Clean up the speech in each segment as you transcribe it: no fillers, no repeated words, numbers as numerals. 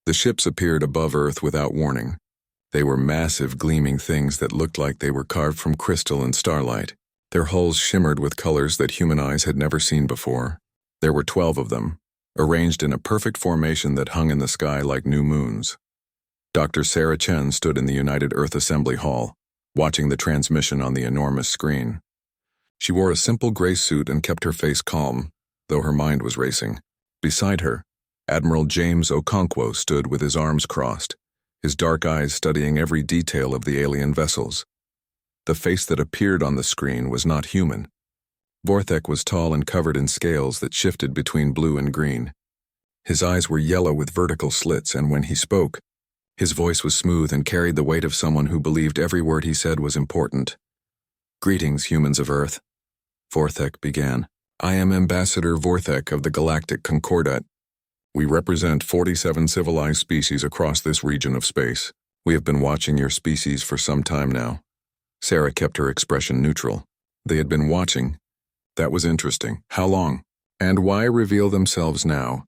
The ships appeared above Earth without warning. They were massive, gleaming things that looked like they were carved from crystal and starlight. Their hulls shimmered with colors that human eyes had never seen before. There were 12 of them, arranged in a perfect formation that hung in the sky like new moons. Dr. Sarah Chen stood in the United Earth Assembly Hall, watching the transmission on the enormous screen. She wore a simple gray suit and kept her face calm, though her mind was racing. Beside her, Admiral James Okonkwo stood with his arms crossed, his dark eyes studying every detail of the alien vessels. The face that appeared on the screen was not human. Vorthek was tall and covered in scales that shifted between blue and green. His eyes were yellow with vertical slits, and when he spoke, his voice was smooth and carried the weight of someone who believed every word he said was important. "Greetings, humans of Earth," Vorthek began. "I am Ambassador Vorthek of the Galactic Concordat. We represent 47 civilized species across this region of space. We have been watching your species for some time now." Sarah kept her expression neutral. They had been watching. That was interesting. How long? And why reveal themselves now?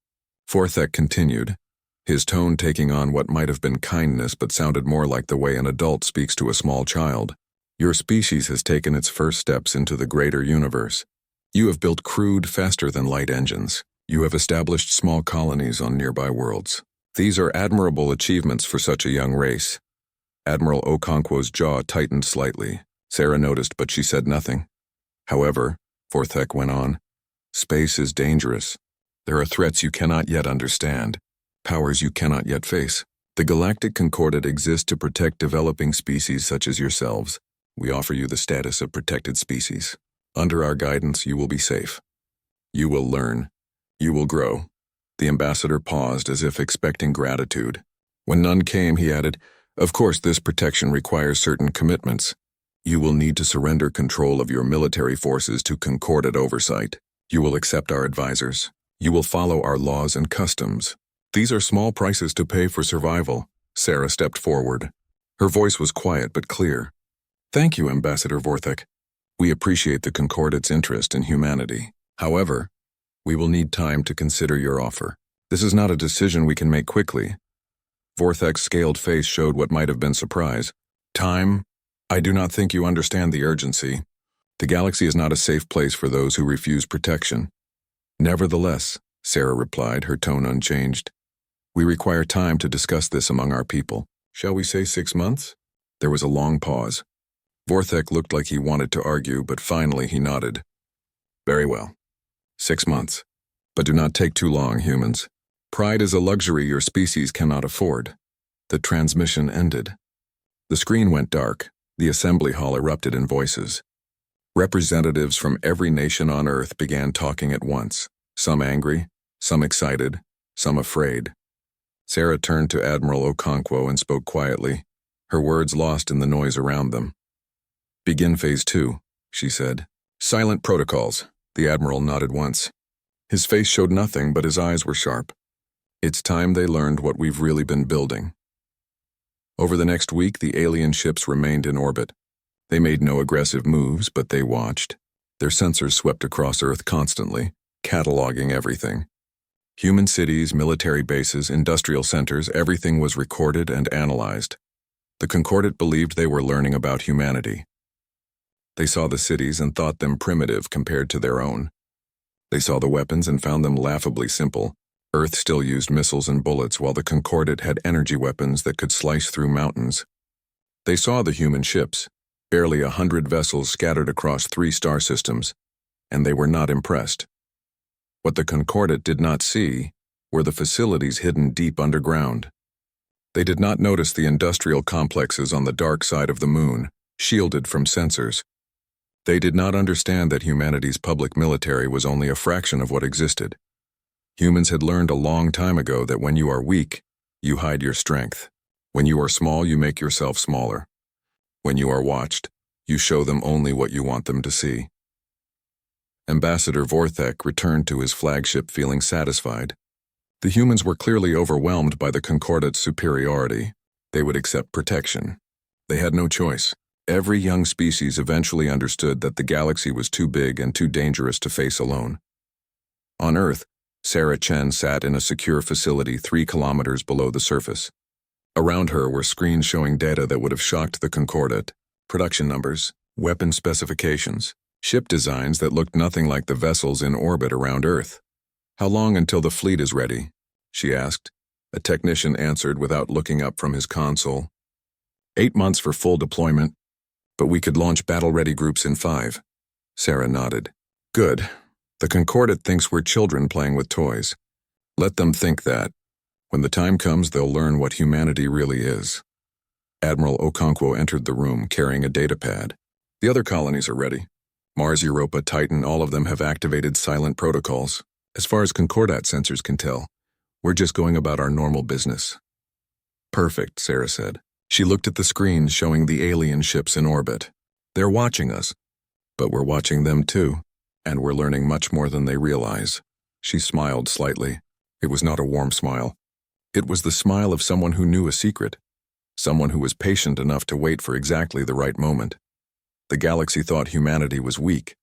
Vorthek continued, his tone taking on what might have been kindness but sounded more like the way an adult speaks to a small child. "Your species has taken its first steps into the greater universe. You have built crude, faster-than-light engines. You have established small colonies on nearby worlds. These are admirable achievements for such a young race." Admiral Okonkwo's jaw tightened slightly. Sarah noticed, but she said nothing. "However," Vorthek went on, "space is dangerous. There are threats you cannot yet understand, powers you cannot yet face. The Galactic Concordat exists to protect developing species such as yourselves. We offer you the status of protected species. Under our guidance, you will be safe. You will learn. You will grow." The ambassador paused as if expecting gratitude. When none came, he added, "Of course, this protection requires certain commitments. You will need to surrender control of your military forces to Concordat oversight. You will accept our advisors. You will follow our laws and customs. These are small prices to pay for survival." Sarah stepped forward. Her voice was quiet but clear. "Thank you, Ambassador Vorthek. We appreciate the Concordat's interest in humanity. However, we will need time to consider your offer. This is not a decision we can make quickly." Vorthek's scaled face showed what might have been surprise. "Time? I do not think you understand the urgency. The galaxy is not a safe place for those who refuse protection." "Nevertheless," Sarah replied, her tone unchanged, "we require time to discuss this among our people. Shall we say 6 months?" There was a long pause. Vorthek looked like he wanted to argue, but finally he nodded. "Very well. 6 months. But do not take too long, humans. Pride is a luxury your species cannot afford." The transmission ended. The screen went dark. The assembly hall erupted in voices. Representatives from every nation on Earth began talking at once, some angry, some excited, some afraid. Sarah turned to Admiral Okonkwo and spoke quietly, her words lost in the noise around them. "Begin Phase 2, she said. "Silent protocols." The Admiral nodded once. His face showed nothing, but his eyes were sharp. "It's time they learned what we've really been building." Over the next week, the alien ships remained in orbit. They made no aggressive moves, but they watched. Their sensors swept across Earth constantly, cataloging everything. Human cities, military bases, industrial centers, everything was recorded and analyzed. The Concordat believed they were learning about humanity. They saw the cities and thought them primitive compared to their own. They saw the weapons and found them laughably simple. Earth still used missiles and bullets, while the Concordat had energy weapons that could slice through mountains. They saw the human ships, barely 100 vessels scattered across 3 star systems, and they were not impressed. What the Concordat did not see were the facilities hidden deep underground. They did not notice the industrial complexes on the dark side of the moon, shielded from sensors. They did not understand that humanity's public military was only a fraction of what existed. Humans had learned a long time ago that when you are weak, you hide your strength. When you are small, you make yourself smaller. When you are watched, you show them only what you want them to see. Ambassador Vorthek returned to his flagship feeling satisfied. The humans were clearly overwhelmed by the Concordat's superiority. They would accept protection. They had no choice. Every young species eventually understood that the galaxy was too big and too dangerous to face alone. On Earth, Sarah Chen sat in a secure facility 3 kilometers below the surface. Around her were screens showing data that would have shocked the Concordat. Production numbers, weapon specifications, ship designs that looked nothing like the vessels in orbit around Earth. "How long until the fleet is ready?" she asked. A technician answered without looking up from his console. 8 months for full deployment, but we could launch battle-ready groups in 5. Sarah nodded. Good. The Concordat thinks we're children playing with toys. Let them think that. When the time comes, they'll learn what humanity really is. Admiral Okonkwo entered the room carrying a datapad. The other colonies are ready. Mars, Europa, Titan, all of them have activated silent protocols. As far as Concordat sensors can tell, we're just going about our normal business. Perfect, Sarah said. She looked at the screens showing the alien ships in orbit. They're watching us, but we're watching them too, and we're learning much more than they realize. She smiled slightly. It was not a warm smile. It was the smile of someone who knew a secret, someone who was patient enough to wait for exactly the right moment. The galaxy thought humanity was weak.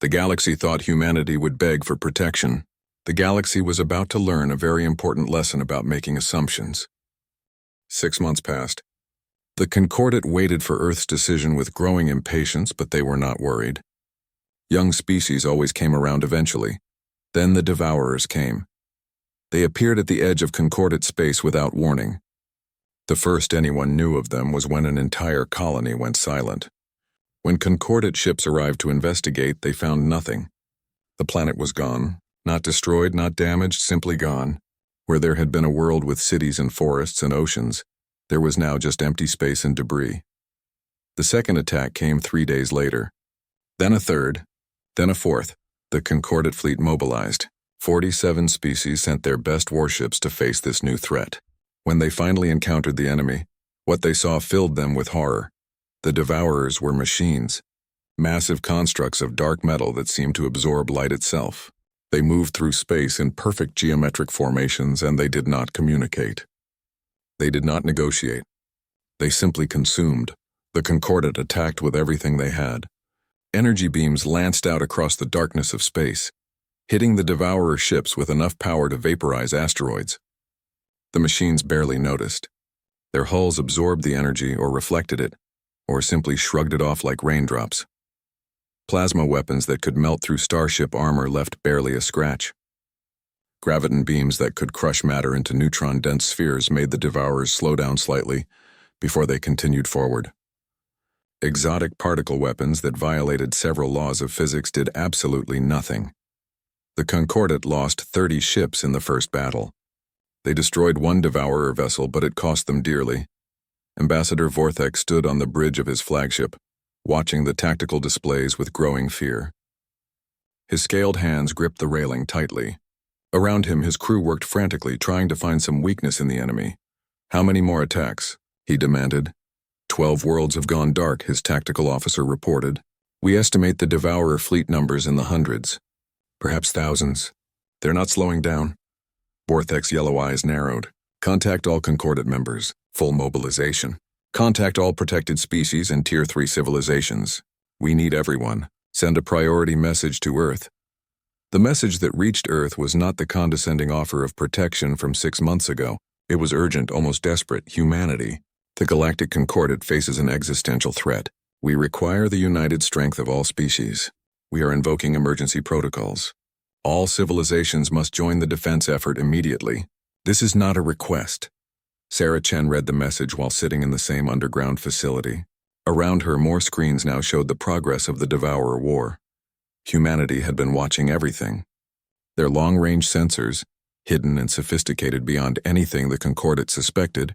The galaxy thought humanity would beg for protection. The galaxy was about to learn a very important lesson about making assumptions. 6 months passed. The Concordat waited for Earth's decision with growing impatience, but they were not worried. Young species always came around eventually. Then the Devourers came. They appeared at the edge of Concordat space without warning. The first anyone knew of them was when an entire colony went silent. When Concordat ships arrived to investigate, they found nothing. The planet was gone, not destroyed, not damaged, simply gone. Where there had been a world with cities and forests and oceans, there was now just empty space and debris. The second attack came 3 days later. Then a third, then a fourth. The Concordat fleet mobilized. 47 species sent their best warships to face this new threat. When they finally encountered the enemy, what they saw filled them with horror. The Devourers were machines, massive constructs of dark metal that seemed to absorb light itself. They moved through space in perfect geometric formations, and they did not communicate. They did not negotiate. They simply consumed. The Concordat attacked with everything they had. Energy beams lanced out across the darkness of space, hitting the Devourer ships with enough power to vaporize asteroids. The machines barely noticed. Their hulls absorbed the energy or reflected it, or simply shrugged it off like raindrops. Plasma weapons that could melt through starship armor left barely a scratch. Graviton beams that could crush matter into neutron-dense spheres made the Devourers slow down slightly before they continued forward. Exotic particle weapons that violated several laws of physics did absolutely nothing. The Concordat lost 30 ships in the first battle. They destroyed one Devourer vessel, but it cost them dearly. Ambassador Vortex stood on the bridge of his flagship, watching the tactical displays with growing fear. His scaled hands gripped the railing tightly. Around him, his crew worked frantically, trying to find some weakness in the enemy. "How many more attacks?" he demanded. 12 worlds have gone dark, his tactical officer reported. "We estimate the Devourer fleet numbers in the hundreds, perhaps thousands. They're not slowing down." Vorthex's yellow eyes narrowed. "Contact all Concordat members. Full mobilization. Contact all protected species and Tier 3 civilizations. We need everyone. Send a priority message to Earth." The message that reached Earth was not the condescending offer of protection from 6 months ago. It was urgent, almost desperate, humanity. The Galactic Concordat faces an existential threat. We require the united strength of all species. We are invoking emergency protocols. All civilizations must join the defense effort immediately. This is not a request. Sarah Chen read the message while sitting in the same underground facility. Around her, more screens now showed the progress of the Devourer War. Humanity had been watching everything. Their long-range sensors, hidden and sophisticated beyond anything the Concordat suspected,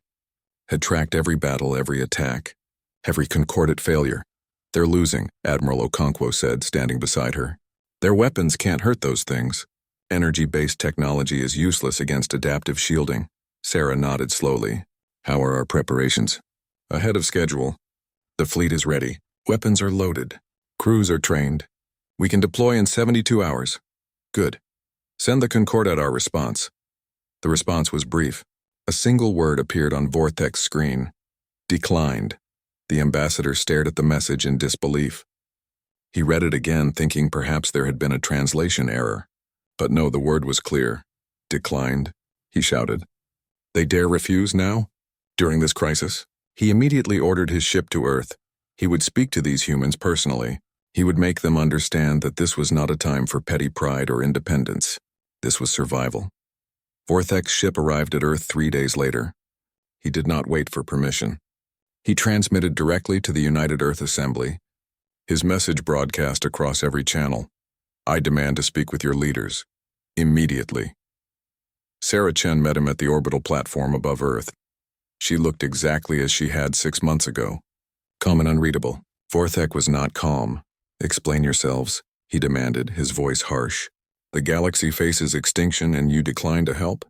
had tracked every battle, every attack, every Concordat failure. "They're losing," Admiral Okonkwo said, standing beside her. "Their weapons can't hurt those things. Energy-based technology is useless against adaptive shielding." Sarah nodded slowly. "How are our preparations?" "Ahead of schedule. The fleet is ready. Weapons are loaded. Crews are trained. We can deploy in 72 hours. Good. Send the Concordat our response." The response was brief. A single word appeared on Vorthex's screen. "Declined." The ambassador stared at the message in disbelief. He read it again, thinking perhaps there had been a translation error. But no, the word was clear. Declined, he shouted. They dare refuse now? During this crisis? He immediately ordered his ship to Earth. He would speak to these humans personally. He would make them understand that this was not a time for petty pride or independence. This was survival. Vorthek's ship arrived at Earth 3 days later. He did not wait for permission. He transmitted directly to the United Earth Assembly. His message broadcast across every channel. I demand to speak with your leaders. Immediately. Sarah Chen met him at the orbital platform above Earth. She looked exactly as she had 6 months ago. Calm and unreadable. Vorthek was not calm. Explain yourselves, he demanded, his voice harsh. The galaxy faces extinction and you decline to help?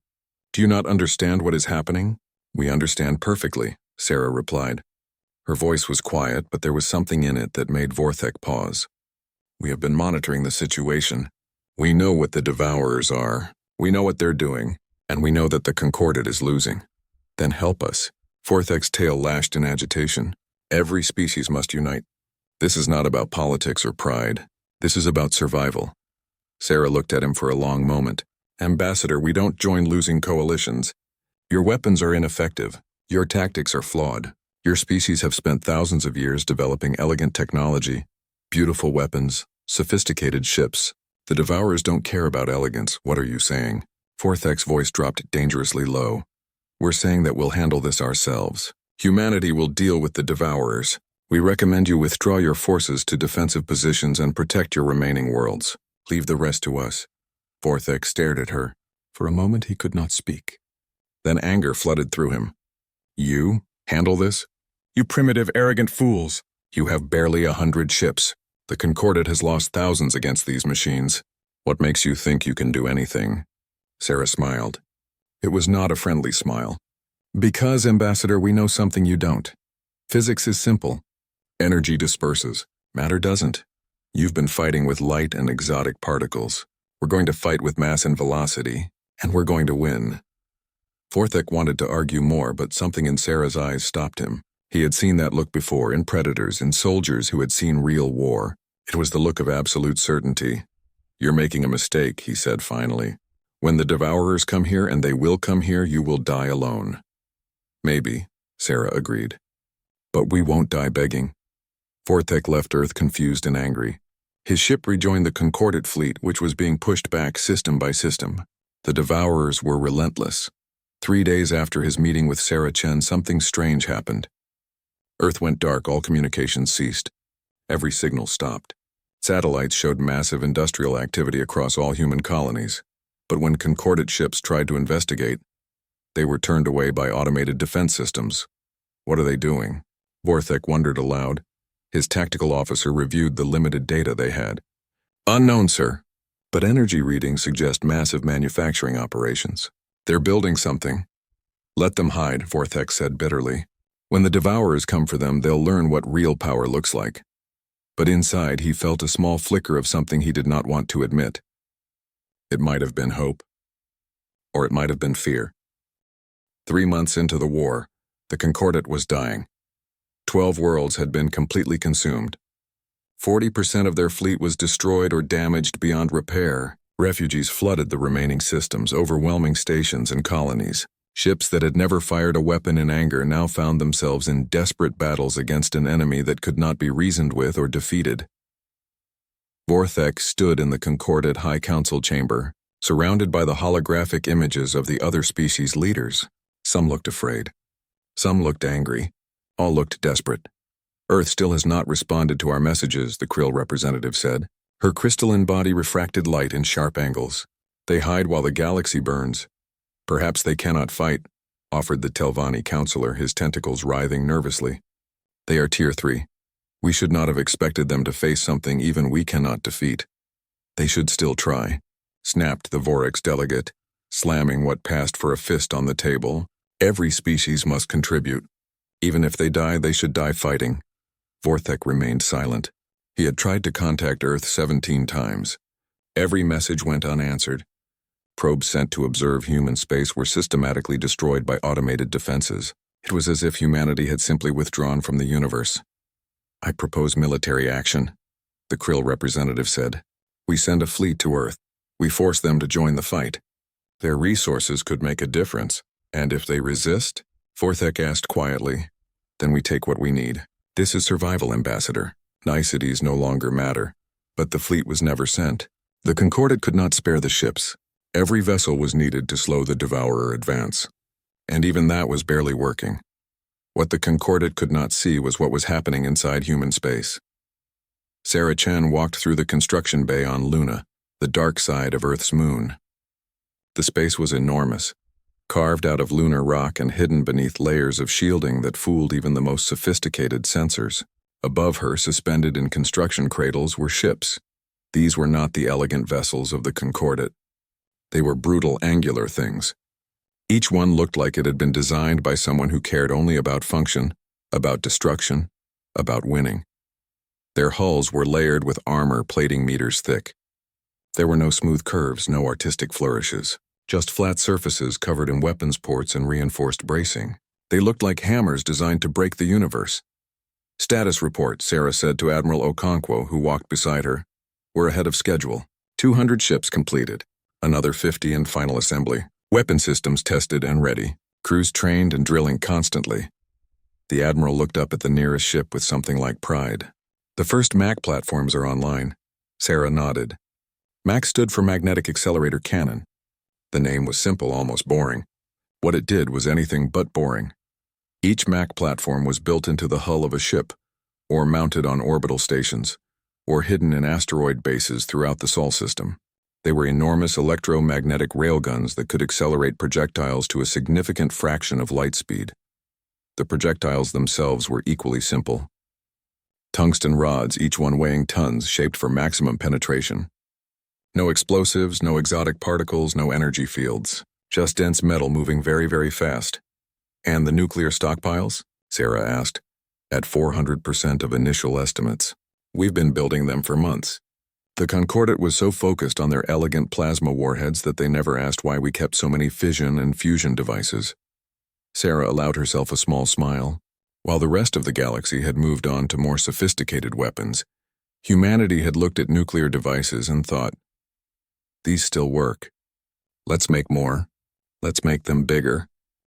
Do you not understand what is happening? We understand perfectly, Sarah replied. Her voice was quiet, but there was something in it that made Vorthek pause. We have been monitoring the situation. We know what the Devourers are. We know what they're doing, and we know that the Concordat is losing. Then help us. Vorthek's tail lashed in agitation. Every species must unite. This is not about politics or pride. This is about survival. Sarah looked at him for a long moment. Ambassador, we don't join losing coalitions. Your weapons are ineffective. Your tactics are flawed. Your species have spent thousands of years developing elegant technology, beautiful weapons, sophisticated ships. The Devourers don't care about elegance. What are you saying? Vorthek's voice dropped dangerously low. We're saying that we'll handle this ourselves. Humanity will deal with the Devourers. We recommend you withdraw your forces to defensive positions and protect your remaining worlds. Leave the rest to us. Vorthek stared at her. For a moment he could not speak. Then anger flooded through him. You? Handle this? You primitive, arrogant fools. You have barely 100 ships. The Concordat has lost thousands against these machines. What makes you think you can do anything? Sarah smiled. It was not a friendly smile. Because, Ambassador, we know something you don't. Physics is simple. Energy disperses. Matter doesn't. You've been fighting with light and exotic particles. We're going to fight with mass and velocity, and we're going to win. Vorthek wanted to argue more, but something in Sarah's eyes stopped him. He had seen that look before in predators, in soldiers who had seen real war. It was the look of absolute certainty. You're making a mistake, he said finally. When the Devourers come here, and they will come here, you will die alone. Maybe, Sarah agreed. But we won't die begging. Vorthek left Earth confused and angry. His ship rejoined the Concordat fleet, which was being pushed back system by system. The Devourers were relentless. 3 days after his meeting with Sarah Chen, something strange happened. Earth went dark, all communications ceased. Every signal stopped. Satellites showed massive industrial activity across all human colonies. But when Concordat ships tried to investigate, they were turned away by automated defense systems. What are they doing? Vorthek wondered aloud. His tactical officer reviewed the limited data they had. Unknown, sir. But energy readings suggest massive manufacturing operations. They're building something. Let them hide, Vorthek said bitterly. When the Devourers come for them, they'll learn what real power looks like. But inside, he felt a small flicker of something he did not want to admit. It might have been hope. Or it might have been fear. 3 months into the war, the Concordat was dying. 12 worlds had been completely consumed. 40% of their fleet was destroyed or damaged beyond repair. Refugees flooded the remaining systems, overwhelming stations and colonies. Ships that had never fired a weapon in anger now found themselves in desperate battles against an enemy that could not be reasoned with or defeated. Vorthek stood in the Concordat High Council chamber, surrounded by the holographic images of the other species' leaders. Some looked afraid. Some looked angry. All looked desperate. Earth still has not responded to our messages, the Krill representative said. Her crystalline body refracted light in sharp angles. They hide while the galaxy burns. Perhaps they cannot fight, offered the Telvanni counselor, his tentacles writhing nervously. They are Tier 3. We should not have expected them to face something even we cannot defeat. They should still try, snapped the Vorex delegate, slamming what passed for a fist on the table. Every species must contribute. Even if they die, they should die fighting. Vorthek remained silent. He had tried to contact Earth 17 times. Every message went unanswered. Probes sent to observe human space were systematically destroyed by automated defenses. It was as if humanity had simply withdrawn from the universe. I propose military action, the Krill representative said. We send a fleet to Earth. We force them to join the fight. Their resources could make a difference, and if they resist, Forthek asked quietly, then we take what we need. This is survival, Ambassador. Niceties no longer matter. But the fleet was never sent. The Concordat could not spare the ships. Every vessel was needed to slow the Devourer advance. And even that was barely working. What the Concordat could not see was what was happening inside human space. Sarah Chen walked through the construction bay on Luna, the dark side of Earth's moon. The space was enormous, carved out of lunar rock and hidden beneath layers of shielding that fooled even the most sophisticated sensors. Above her, suspended in construction cradles, were ships. These were not the elegant vessels of the Concordat. They were brutal, angular things. Each one looked like it had been designed by someone who cared only about function, about destruction, about winning. Their hulls were layered with armor plating meters thick. There were no smooth curves, no artistic flourishes, just flat surfaces covered in weapons ports and reinforced bracing. They looked like hammers designed to break the universe. Status report, Sarah said to Admiral Okonkwo, who walked beside her. We're ahead of schedule. 200 ships completed. Another 50 in final assembly. Weapon systems tested and ready. Crews trained and drilling constantly. The Admiral looked up at the nearest ship with something like pride. The first MAC platforms are online. Sarah nodded. MAC stood for Magnetic Accelerator Cannon. The name was simple, almost boring. What it did was anything but boring. Each MAC platform was built into the hull of a ship, or mounted on orbital stations, or hidden in asteroid bases throughout the Sol system. They were enormous electromagnetic railguns that could accelerate projectiles to a significant fraction of light speed. The projectiles themselves were equally simple. Tungsten rods, each one weighing tons, shaped for maximum penetration. No explosives, no exotic particles, no energy fields, just dense metal moving very, very fast. And the nuclear stockpiles? Sarah asked. At 400% of initial estimates. We've been building them for months. The Concordat was so focused on their elegant plasma warheads that they never asked why we kept so many fission and fusion devices. Sarah allowed herself a small smile. While the rest of the galaxy had moved on to more sophisticated weapons, humanity had looked at nuclear devices and thought, these still work. Let's make more. Let's make them bigger.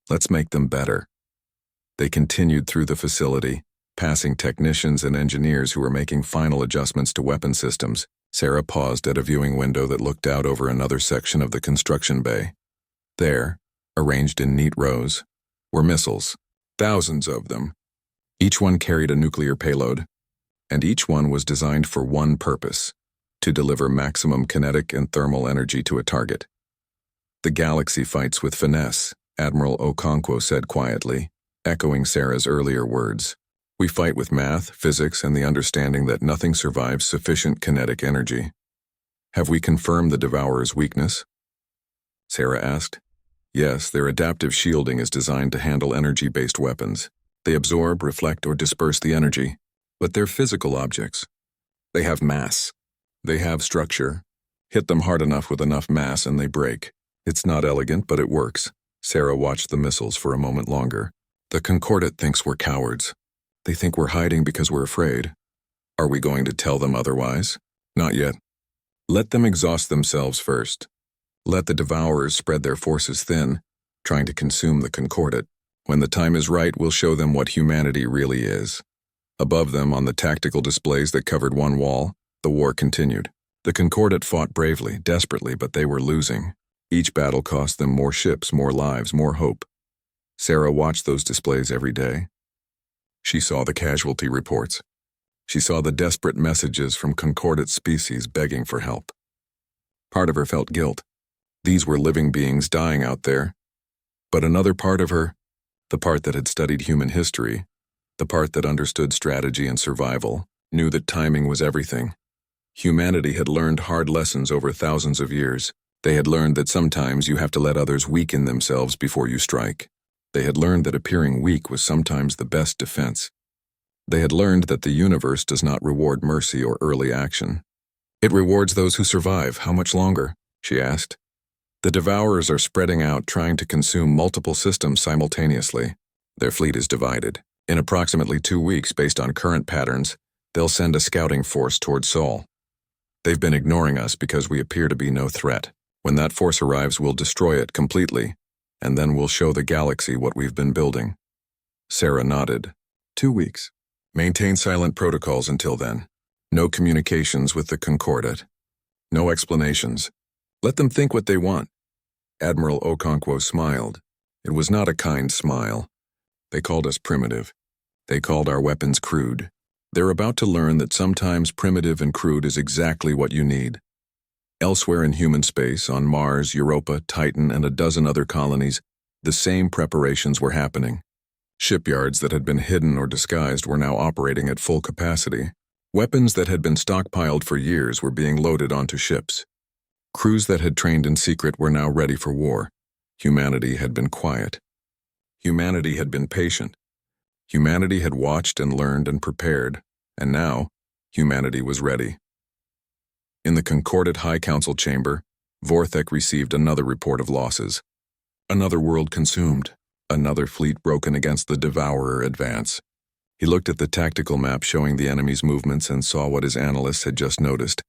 Let's make them better. They continued through the facility, passing technicians and engineers who were making final adjustments to weapon systems. Sarah paused at a viewing window that looked out over another section of the construction bay. There, arranged in neat rows, were missiles, thousands of them. Each one carried a nuclear payload, and each one was designed for one purpose, to deliver maximum kinetic and thermal energy to a target. The galaxy fights with finesse, Admiral Okonkwo said quietly, echoing Sarah's earlier words. We fight with math, physics, and the understanding that nothing survives sufficient kinetic energy. Have we confirmed the Devourer's weakness? Sarah asked. Yes, their adaptive shielding is designed to handle energy-based weapons. They absorb, reflect, or disperse the energy. But they're physical objects. They have mass. They have structure. Hit them hard enough with enough mass and they break. It's not elegant, but it works. Sarah watched the missiles for a moment longer. The Concordat thinks we're cowards. They think we're hiding because we're afraid. Are we going to tell them otherwise? Not yet. Let them exhaust themselves first. Let the Devourers spread their forces thin, trying to consume the Concordat. When the time is right, we'll show them what humanity really is. Above them, on the tactical displays that covered one wall, the war continued. The Concordat fought bravely, desperately, but they were losing. Each battle cost them more ships, more lives, more hope. Sarah watched those displays every day. She saw the casualty reports. She saw the desperate messages from Concordat species begging for help. Part of her felt guilt. These were living beings dying out there. But another part of her, the part that had studied human history, the part that understood strategy and survival, knew that timing was everything. Humanity had learned hard lessons over thousands of years. They had learned that sometimes you have to let others weaken themselves before you strike. They had learned that appearing weak was sometimes the best defense. They had learned that the universe does not reward mercy or early action. It rewards those who survive. How much longer? She asked. The Devourers are spreading out, trying to consume multiple systems simultaneously. Their fleet is divided. In approximately 2 weeks, based on current patterns, they'll send a scouting force toward Sol. They've been ignoring us because we appear to be no threat. When that force arrives, we'll destroy it completely, and then we'll show the galaxy what we've been building." Sarah nodded. 2 weeks. Maintain silent protocols until then. No communications with the Concordat. No explanations. Let them think what they want. Admiral Okonkwo smiled. It was not a kind smile. They called us primitive. They called our weapons crude. They're about to learn that sometimes primitive and crude is exactly what you need. Elsewhere in human space, on Mars, Europa, Titan, and a dozen other colonies, the same preparations were happening. Shipyards that had been hidden or disguised were now operating at full capacity. Weapons that had been stockpiled for years were being loaded onto ships. Crews that had trained in secret were now ready for war. Humanity had been quiet. Humanity had been patient. Humanity had watched and learned and prepared, and now, humanity was ready. In the Concordat High Council chamber, Vorthek received another report of losses. Another world consumed, another fleet broken against the Devourer advance. He looked at the tactical map showing the enemy's movements and saw what his analysts had just noticed.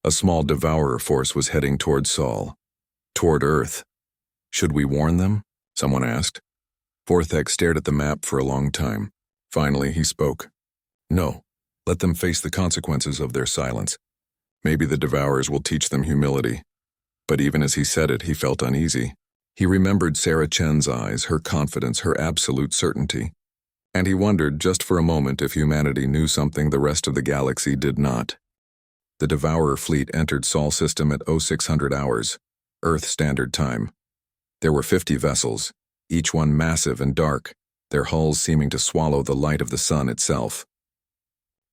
A small Devourer force was heading toward Sol, toward Earth. "Should we warn them?" someone asked. Vorthek stared at the map for a long time. Finally, he spoke. "No, let them face the consequences of their silence. Maybe the Devourers will teach them humility." But even as he said it, he felt uneasy. He remembered Sarah Chen's eyes, her confidence, her absolute certainty. And he wondered just for a moment if humanity knew something the rest of the galaxy did not. The Devourer fleet entered Sol system at 0600 hours, Earth Standard Time. There were 50 vessels, each one massive and dark, their hulls seeming to swallow the light of the sun itself.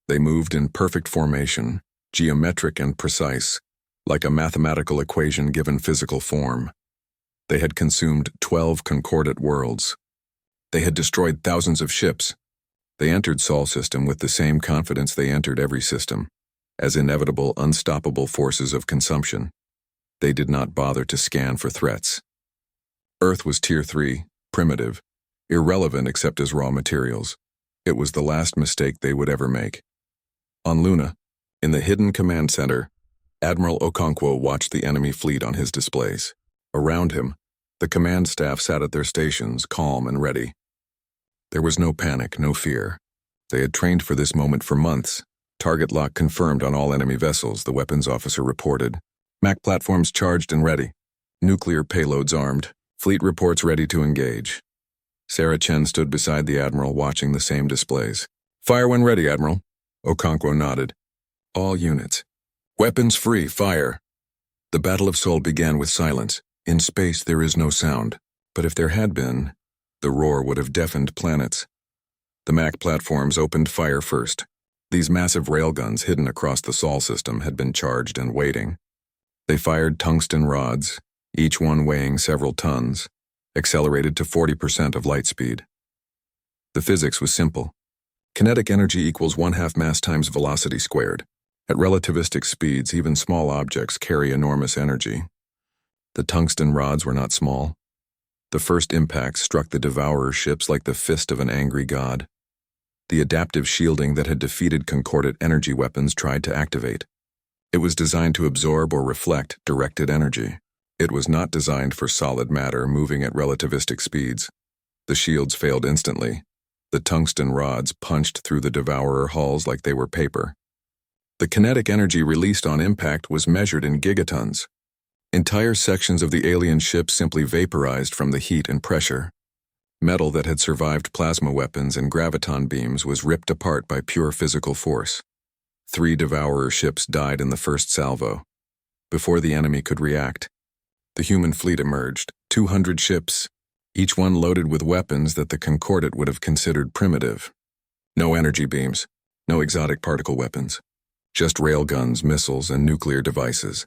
They moved in perfect formation, geometric and precise, like a mathematical equation given physical form. They had consumed 12 Concordat worlds. They had destroyed thousands of ships. They entered Sol system with the same confidence they entered every system, as inevitable, unstoppable forces of consumption. They did not bother to scan for threats. Earth was Tier 3, primitive, irrelevant except as raw materials. It was the last mistake they would ever make. On Luna, in the hidden command center, Admiral Okonkwo watched the enemy fleet on his displays. Around him, the command staff sat at their stations, calm and ready. There was no panic, no fear. They had trained for this moment for months. Target lock confirmed on all enemy vessels, the weapons officer reported. MAC platforms charged and ready. Nuclear payloads armed. Fleet reports ready to engage. Sarah Chen stood beside the Admiral watching the same displays. "Fire when ready, Admiral." Okonkwo nodded. "All units. Weapons free, fire." The Battle of Sol began with silence. In space there is no sound, but if there had been, the roar would have deafened planets. The MAC platforms opened fire first. These massive railguns hidden across the Sol system had been charged and waiting. They fired tungsten rods, each one weighing several tons, accelerated to 40% of light speed. The physics was simple. Kinetic energy equals 1/2 mass times velocity squared. At relativistic speeds, even small objects carry enormous energy. The tungsten rods were not small. The first impacts struck the Devourer ships like the fist of an angry god. The adaptive shielding that had defeated Concordat energy weapons tried to activate. It was designed to absorb or reflect directed energy. It was not designed for solid matter moving at relativistic speeds. The shields failed instantly. The tungsten rods punched through the Devourer hulls like they were paper. The kinetic energy released on impact was measured in gigatons. Entire sections of the alien ship simply vaporized from the heat and pressure. Metal that had survived plasma weapons and graviton beams was ripped apart by pure physical force. 3 Devourer ships died in the first salvo. Before the enemy could react, the human fleet emerged, 200 ships, each one loaded with weapons that the Concordat would have considered primitive. No energy beams, no exotic particle weapons, just railguns, missiles, and nuclear devices.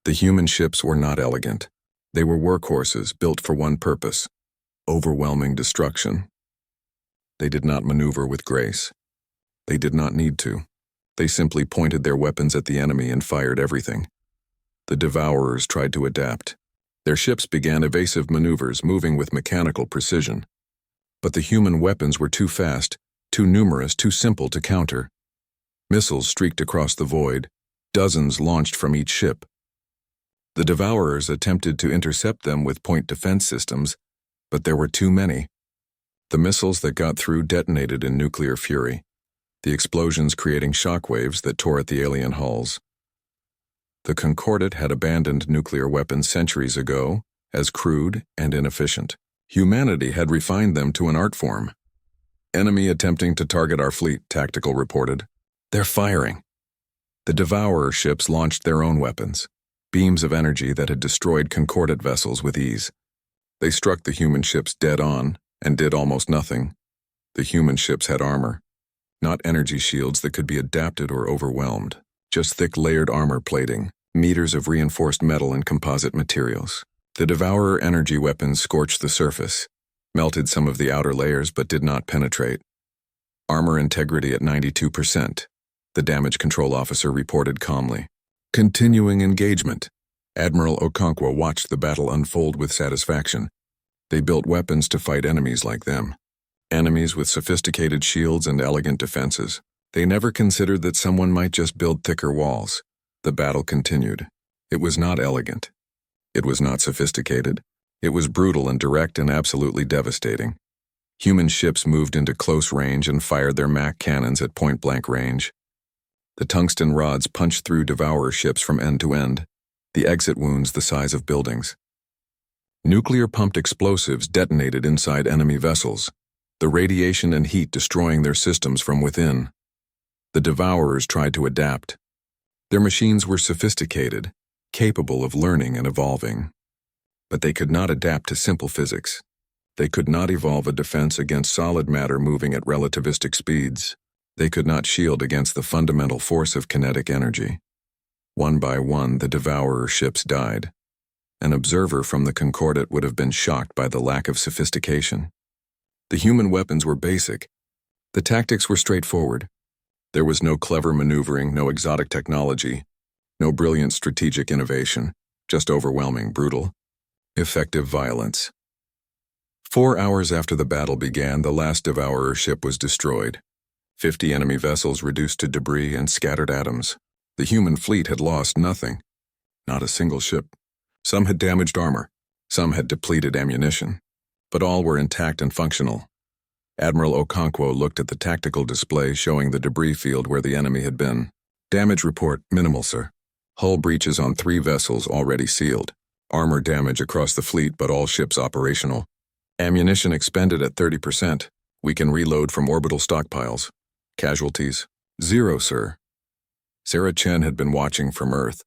The human ships were not elegant. They were workhorses built for one purpose: overwhelming destruction. They did not maneuver with grace. They did not need to. They simply pointed their weapons at the enemy and fired everything. The Devourers tried to adapt. Their ships began evasive maneuvers, moving with mechanical precision. But the human weapons were too fast, too numerous, too simple to counter. Missiles streaked across the void. Dozens launched from each ship. The Devourers attempted to intercept them with point defense systems, but there were too many. The missiles that got through detonated in nuclear fury, the explosions creating shockwaves that tore at the alien hulls. The Concordat had abandoned nuclear weapons centuries ago as crude and inefficient. Humanity had refined them to an art form. Enemy attempting to target our fleet, Tactical reported. They're firing. The Devourer ships launched their own weapons, beams of energy that had destroyed Concordat vessels with ease. They struck the human ships dead on and did almost nothing. The human ships had armor, not energy shields that could be adapted or overwhelmed, just thick layered armor plating, meters of reinforced metal and composite materials. The Devourer energy weapons scorched the surface, melted some of the outer layers but did not penetrate. Armor integrity at 92%, the damage control officer reported calmly. Continuing engagement. Admiral Okonkwo watched the battle unfold with satisfaction. They built weapons to fight enemies like them. Enemies with sophisticated shields and elegant defenses. They never considered that someone might just build thicker walls. The battle continued. It was not elegant. It was not sophisticated. It was brutal and direct and absolutely devastating. Human ships moved into close range and fired their MAC cannons at point-blank range. The tungsten rods punched through Devourer ships from end to end, the exit wounds the size of buildings. Nuclear-pumped explosives detonated inside enemy vessels, the radiation and heat destroying their systems from within. The Devourers tried to adapt. Their machines were sophisticated, capable of learning and evolving. But they could not adapt to simple physics. They could not evolve a defense against solid matter moving at relativistic speeds. They could not shield against the fundamental force of kinetic energy. One by one, the Devourer ships died. An observer from the Concordat would have been shocked by the lack of sophistication. The human weapons were basic. The tactics were straightforward. There was no clever maneuvering, no exotic technology, no brilliant strategic innovation, just overwhelming, brutal, effective violence. 4 hours after the battle began, the last Devourer ship was destroyed. 50 enemy vessels reduced to debris and scattered atoms. The human fleet had lost nothing. Not a single ship. Some had damaged armor. Some had depleted ammunition. But all were intact and functional. Admiral Okonkwo looked at the tactical display showing the debris field where the enemy had been. Damage report, minimal, sir. Hull breaches on 3 vessels already sealed. Armor damage across the fleet, but all ships operational. Ammunition expended at 30%. We can reload from orbital stockpiles. Casualties? 0, sir. Sarah Chen had been watching from Earth.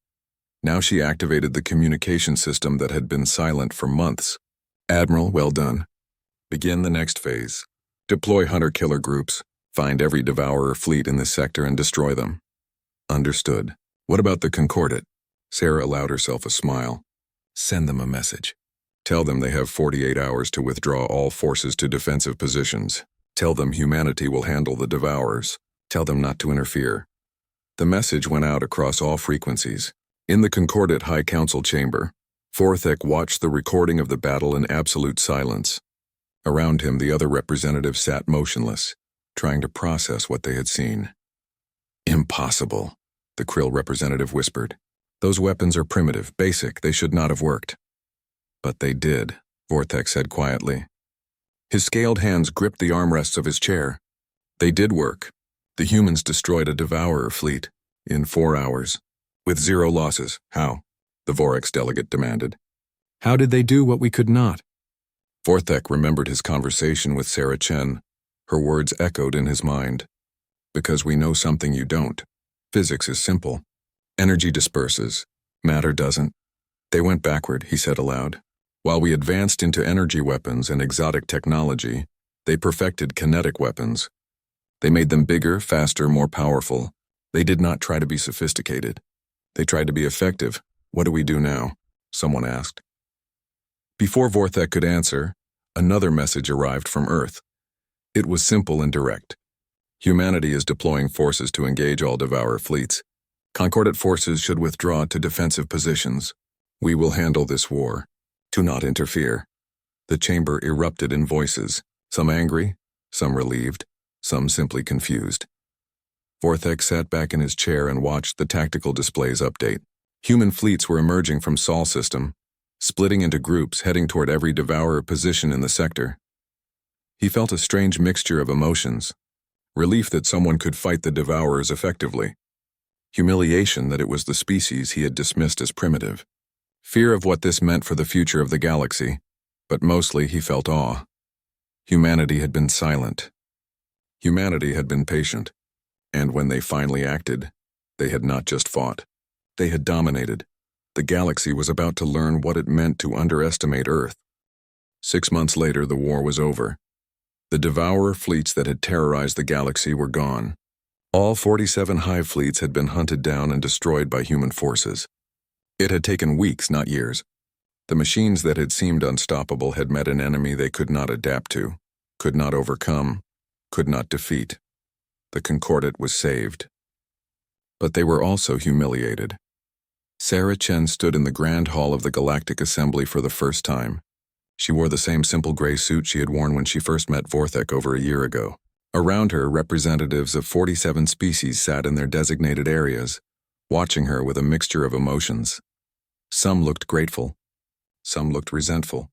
Now she activated the communication system that had been silent for months. Admiral, well done. Begin the next phase. Deploy hunter-killer groups. Find every Devourer fleet in this sector and destroy them. Understood. What about the Concordat? Sarah allowed herself a smile. Send them a message. Tell them they have 48 hours to withdraw all forces to defensive positions. Tell them humanity will handle the Devourers. Tell them not to interfere. The message went out across all frequencies. In the Concordat High Council chamber, Forthek watched the recording of the battle in absolute silence. Around him, the other representatives sat motionless, trying to process what they had seen. Impossible, the Krill representative whispered. Those weapons are primitive, basic, they should not have worked. But they did, Vortex said quietly. His scaled hands gripped the armrests of his chair. They did work. The humans destroyed a Devourer fleet in 4 hours, with 0 losses. How? The Vorex delegate demanded. How did they do what we could not? Vorthek remembered his conversation with Sarah Chen. Her words echoed in his mind. Because we know something you don't. Physics is simple. Energy disperses. Matter doesn't. They went backward, he said aloud. While we advanced into energy weapons and exotic technology, they perfected kinetic weapons. They made them bigger, faster, more powerful. They did not try to be sophisticated. They tried to be effective. What do we do now? Someone asked. Before Vorthek could answer, another message arrived from Earth. It was simple and direct. Humanity is deploying forces to engage all Devourer fleets. Concordat forces should withdraw to defensive positions. We will handle this war. Do not interfere. The chamber erupted in voices, some angry, some relieved, some simply confused. Vorthek sat back in his chair and watched the tactical displays update. Human fleets were emerging from Sol system, splitting into groups heading toward every devourer position in the sector. He felt a strange mixture of emotions: relief that someone could fight the devourers effectively, humiliation that it was the species he had dismissed as primitive, fear of what this meant for the future of the galaxy, but mostly he felt awe. Humanity had been silent. Humanity had been patient, and when they finally acted, they had not just fought. They had dominated. The galaxy was about to learn what it meant to underestimate Earth. 6 months later, the war was over. The devourer fleets that had terrorized the galaxy were gone. All 47 hive fleets had been hunted down and destroyed by human forces. It had taken weeks, not years. The machines that had seemed unstoppable had met an enemy they could not adapt to, could not overcome, could not defeat. The Concordat was saved. But they were also humiliated. Sarah Chen stood in the Grand Hall of the Galactic Assembly for the first time. She wore the same simple gray suit she had worn when she first met Vorthek over a year ago. Around her, representatives of 47 species sat in their designated areas, watching her with a mixture of emotions. Some looked grateful. Some looked resentful.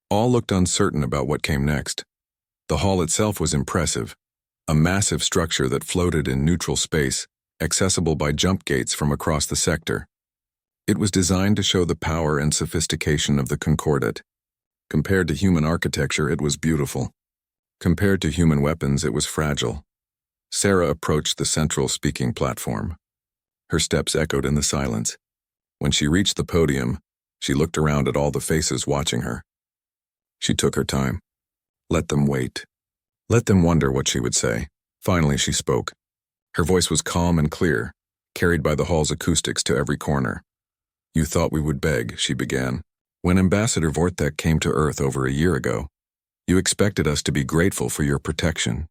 All looked uncertain about what came next. The hall itself was impressive, a massive structure that floated in neutral space, accessible by jump gates from across the sector. It was designed to show the power and sophistication of the Concordat. Compared to human architecture, it was beautiful. Compared to human weapons, it was fragile. Sarah approached the central speaking platform. Her steps echoed in the silence. When she reached the podium, she looked around at all the faces watching her. She took her time. Let them wait. Let them wonder what she would say. Finally, she spoke. Her voice was calm and clear, carried by the hall's acoustics to every corner. "You thought we would beg," she began. "When Ambassador Vorthek came to Earth over a year ago, you expected us to be grateful for your protection.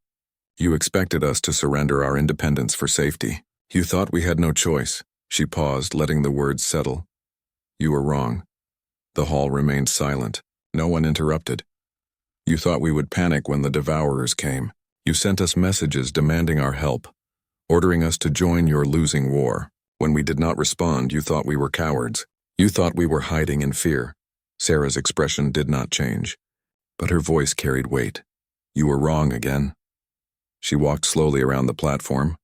You expected us to surrender our independence for safety. You thought we had no choice." She paused, letting the words settle. "You were wrong." The hall remained silent. No one interrupted. "You thought we would panic when the devourers came. You sent us messages demanding our help, ordering us to join your losing war. When we did not respond, you thought we were cowards. You thought we were hiding in fear." Sarah's expression did not change, but her voice carried weight. "You were wrong again." She walked slowly around the platform,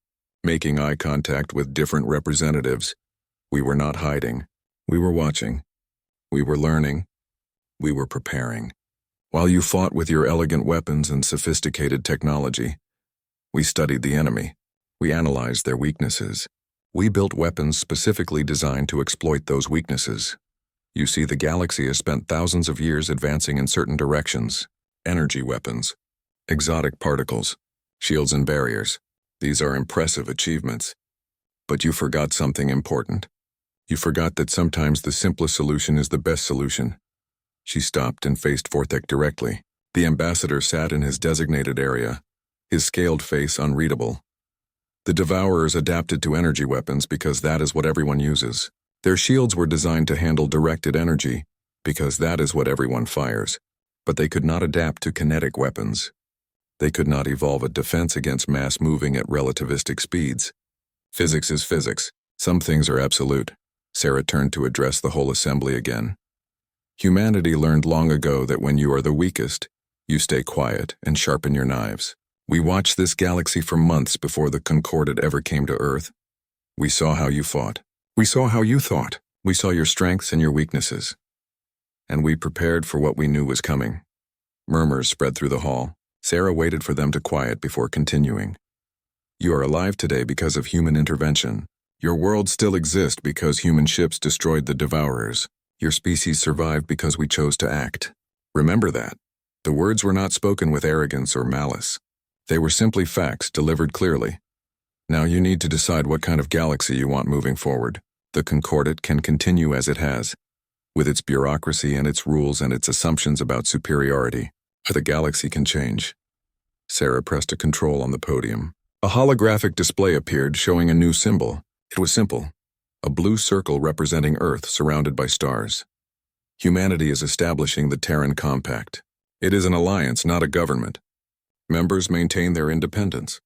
making eye contact with different representatives. "We were not hiding. We were watching. We were learning. We were preparing. While you fought with your elegant weapons and sophisticated technology, we studied the enemy. We analyzed their weaknesses. We built weapons specifically designed to exploit those weaknesses. You see, the galaxy has spent thousands of years advancing in certain directions: energy weapons, exotic particles, shields and barriers. These are impressive achievements. But you forgot something important. You forgot that sometimes the simplest solution is the best solution." She stopped and faced Vorthek directly. The ambassador sat in his designated area, his scaled face unreadable. "The devourers adapted to energy weapons because that is what everyone uses. Their shields were designed to handle directed energy because that is what everyone fires. But they could not adapt to kinetic weapons. They could not evolve a defense against mass moving at relativistic speeds. Physics is physics. Some things are absolute." Sarah turned to address the whole assembly again. "Humanity learned long ago that when you are the weakest, you stay quiet and sharpen your knives. We watched this galaxy for months before the Concordat ever came to Earth. We saw how you fought. We saw how you thought. We saw your strengths and your weaknesses. And we prepared for what we knew was coming." Murmurs spread through the hall. Sarah waited for them to quiet before continuing. "You are alive today because of human intervention. Your world still exists because human ships destroyed the devourers. Your species survived because we chose to act. Remember that. The words were not spoken with arrogance or malice. They were simply facts delivered clearly. Now you need to decide what kind of galaxy you want moving forward. The Concordat can continue as it has, with its bureaucracy and its rules and its assumptions about superiority, or the galaxy can change." Sarah pressed a control on the podium. A holographic display appeared showing a new symbol. It was simple: a blue circle representing Earth surrounded by stars. Humanity is establishing the Terran Compact. It is an alliance, not a government. Members maintain their independence.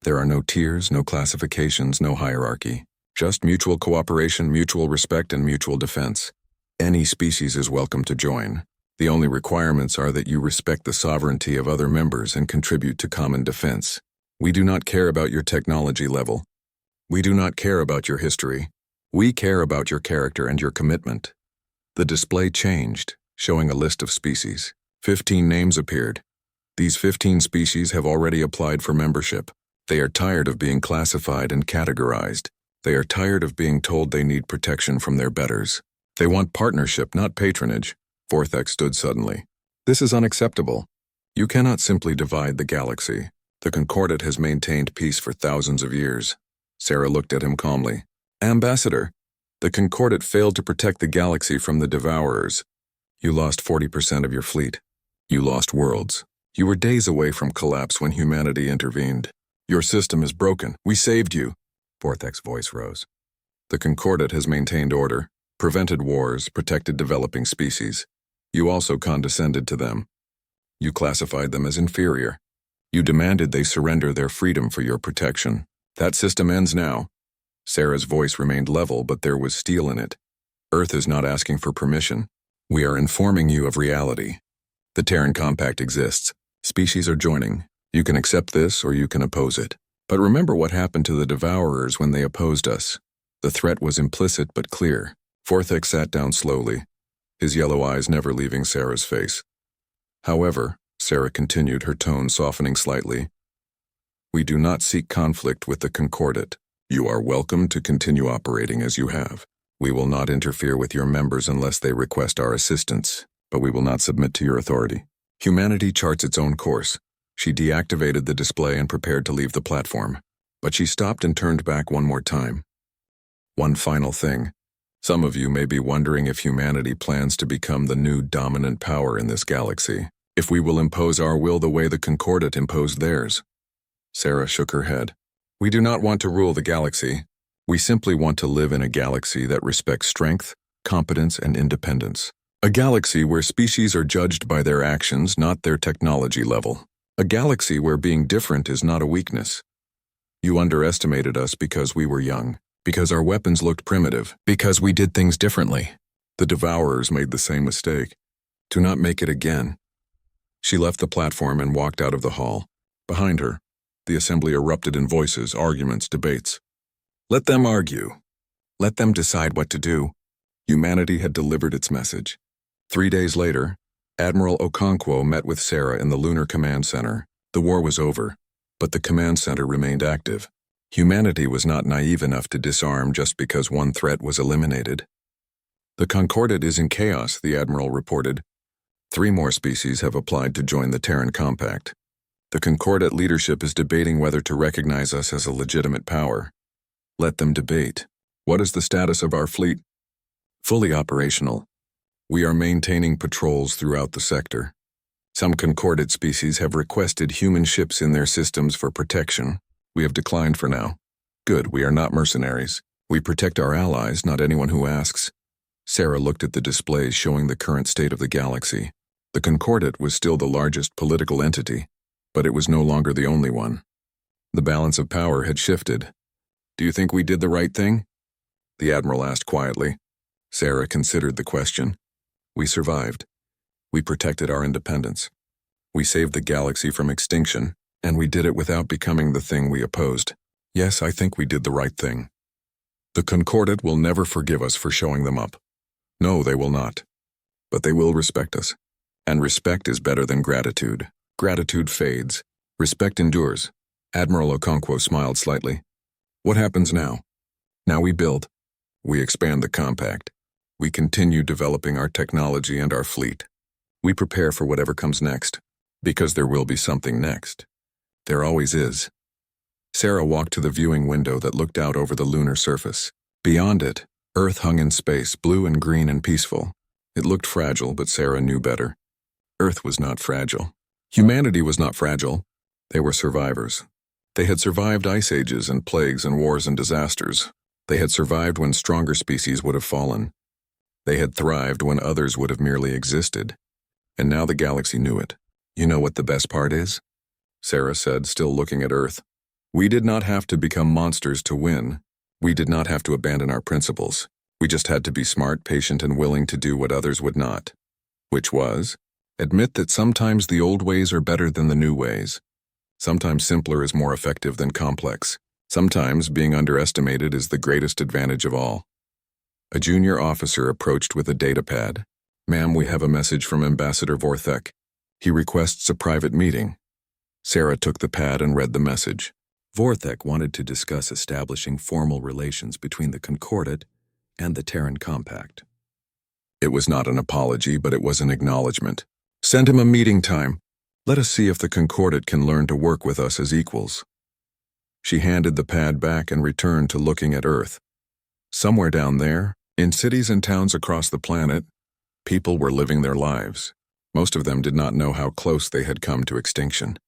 There are no tiers, no classifications, no hierarchy. Just mutual cooperation, mutual respect, and mutual defense. Any species is welcome to join. The only requirements are that you respect the sovereignty of other members and contribute to common defense. We do not care about your technology level. We do not care about your history. We care about your character and your commitment. The display changed, showing a list of species. 15 names appeared. These 15 species have already applied for membership. They are tired of being classified and categorized. They are tired of being told they need protection from their betters. They want partnership, not patronage. Vortex stood suddenly. This is unacceptable. You cannot simply divide the galaxy. The Concordat has maintained peace for thousands of years. Sarah looked at him calmly. Ambassador, the Concordat failed to protect the galaxy from the Devourers. You lost 40% of your fleet. You lost worlds. You were days away from collapse when humanity intervened. Your system is broken. We saved you. Vortex's voice rose. The Concordat has maintained order, prevented wars, protected developing species. You also condescended to them. You classified them as inferior. You demanded they surrender their freedom for your protection. That system ends now. Sarah's voice remained level, but there was steel in it. Earth is not asking for permission. We are informing you of reality. The Terran Compact exists. Species are joining. You can accept this or you can oppose it. But remember what happened to the Devourers when they opposed us. The threat was implicit but clear. Vortex sat down slowly, his yellow eyes never leaving Sarah's face. However, Sarah continued, her tone softening slightly. We do not seek conflict with the Concordat. You are welcome to continue operating as you have. We will not interfere with your members unless they request our assistance, but we will not submit to your authority. Humanity charts its own course. She deactivated the display and prepared to leave the platform, but she stopped and turned back one more time. One final thing. Some of you may be wondering if humanity plans to become the new dominant power in this galaxy, if we will impose our will the way the Concordat imposed theirs. Sarah shook her head. We do not want to rule the galaxy. We simply want to live in a galaxy that respects strength, competence, and independence. A galaxy where species are judged by their actions, not their technology level. A galaxy where being different is not a weakness. You underestimated us because we were young, because our weapons looked primitive, because we did things differently. The Devourers made the same mistake. Do not make it again. She left the platform and walked out of the hall. Behind her, the assembly erupted in voices, arguments, debates. Let them argue. Let them decide what to do. Humanity had delivered its message. 3 days later, Admiral Okonkwo met with Sarah in the Lunar Command Center. The war was over, but the command center remained active. Humanity was not naive enough to disarm just because one threat was eliminated. The Concordat is in chaos, the Admiral reported. 3 more species have applied to join the Terran Compact. The Concordat leadership is debating whether to recognize us as a legitimate power. Let them debate. What is the status of our fleet? Fully operational. We are maintaining patrols throughout the sector. Some Concordat species have requested human ships in their systems for protection. We have declined for now. Good, we are not mercenaries. We protect our allies, not anyone who asks. Sarah looked at the displays showing the current state of the galaxy. The Concordat was still the largest political entity, but it was no longer the only one. The balance of power had shifted. Do you think we did the right thing? The Admiral asked quietly. Sarah considered the question. We survived. We protected our independence. We saved the galaxy from extinction, and we did it without becoming the thing we opposed. Yes, I think we did the right thing. The Concordat will never forgive us for showing them up. No, they will not. But they will respect us. And respect is better than gratitude. Gratitude fades. Respect endures. Admiral Okonkwo smiled slightly. What happens now? Now we build. We expand the compact. We continue developing our technology and our fleet. We prepare for whatever comes next, because there will be something next. There always is. Sarah walked to the viewing window that looked out over the lunar surface. Beyond it, Earth hung in space, blue and green and peaceful. It looked fragile, but Sarah knew better. Earth was not fragile. Humanity was not fragile. They were survivors. They had survived ice ages and plagues and wars and disasters. They had survived when stronger species would have fallen. They had thrived when others would have merely existed. And now the galaxy knew it. You know what the best part is? Sarah said, still looking at Earth. We did not have to become monsters to win. We did not have to abandon our principles. We just had to be smart, patient, and willing to do what others would not. Which was, admit that sometimes the old ways are better than the new ways. Sometimes simpler is more effective than complex. Sometimes being underestimated is the greatest advantage of all. A junior officer approached with a datapad. "Ma'am, we have a message from Ambassador Vorthek. He requests a private meeting." Sarah took the pad and read the message. Vorthek wanted to discuss establishing formal relations between the Concordat and the Terran Compact. It was not an apology, but it was an acknowledgement. "Send him a meeting time. Let us see if the Concordat can learn to work with us as equals." She handed the pad back and returned to looking at Earth. Somewhere down there, in cities and towns across the planet, people were living their lives. Most of them did not know how close they had come to extinction.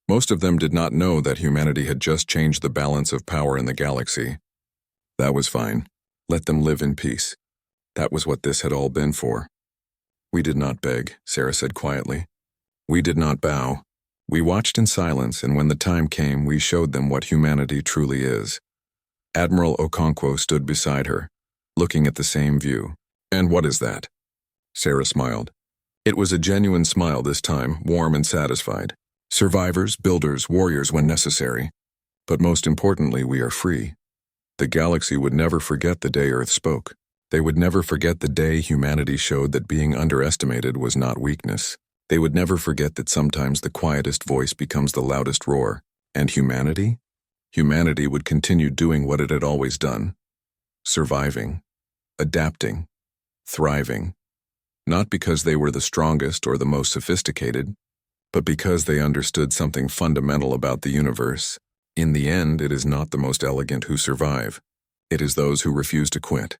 Most of them did not know that humanity had just changed the balance of power in the galaxy. That was fine. Let them live in peace. That was what this had all been for. "We did not beg," Sarah said quietly. "We did not bow. We watched in silence, and when the time came, we showed them what humanity truly is." Admiral Okonkwo stood beside her, looking at the same view. "And what is that?" Sarah smiled. It was a genuine smile this time, warm and satisfied. "Survivors, builders, warriors when necessary. But most importantly, we are free." The galaxy would never forget the day Earth spoke. They would never forget the day humanity showed that being underestimated was not weakness. They would never forget that sometimes the quietest voice becomes the loudest roar. And humanity? Humanity would continue doing what it had always done. Surviving. Adapting. Thriving. Not because they were the strongest or the most sophisticated, but because they understood something fundamental about the universe. In the end, it is not the most elegant who survive. It is those who refuse to quit.